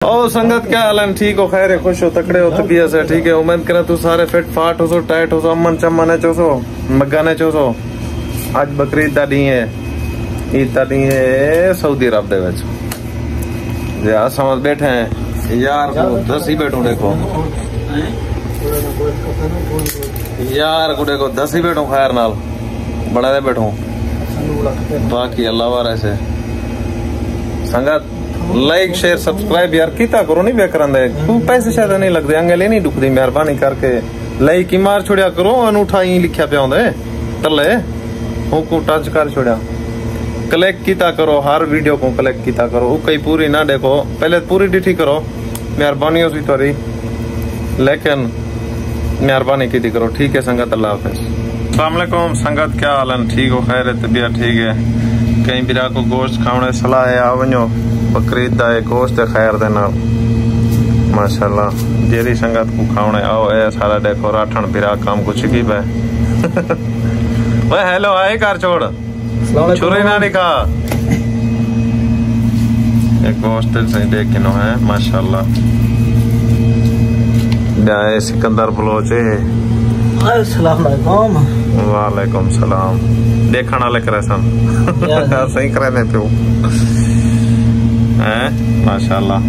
ओ संगत क्या हाल है? ठीक हो, खैर है, खुश हो, तकड़े हो, तबीयत से ठीक है? उम्मीद करा तू सारे फिट फाट हो सो, टाइट हो सो, अमन चमन है चोसो, मग्गा ने चोसो। आज बकरीद दा दी है, ईद दा दी है सऊदी अरब दे विच। जे आ समझ बैठे हैं यार को 10 ही बैठो, देखो यार को देखो 10 ही बैठो, खैर नाल बड़ा दे बैठो, बाकी अल्लाह वाला से संगत लाइक शेयर सब्सक्राइब यार किता करो, नहीं बेकरंदे तू पैसे शायद नहीं लगते, अंगले नहीं दुखदी, मेहरबानी करके लाइक ही मार छोड़िया करो। अनूठा ही लिखा पे आंदे तले को टच कर छोड़िया, कलेक्ट किता करो, हर वीडियो को कलेक्ट किता करो। कई पूरी ना देखो, पहले पूरी डिठी करो, मेहरबानी हो तोरी, लेकिन मेहरबानी की करो, ठीक है संगत? अल्लाह हाफिज। अस्सलाम वालेकुम संगत, क्या हाल है? ठीक हो, खैर है, तबीयत ठीक है? कहीं बिरा को गोश्त खाने सलाह है, आ वनो बकरीद दा गोश्त है, खैर दे नाल माशाल्लाह जेरी संगत को खाने आओ। ए सारा देखो राठन बिरा काम कुछ की पे वह हेलो आए कर छोड़ छुरी ना दिखा, एक गोश्त से देख के नो है माशाल्लाह। जाए सिकंदर बलोच अस्सलाम वालेकुम। वालेकुम सलाम। देखने वाले करे सन सही करे पे माशाल्लाह।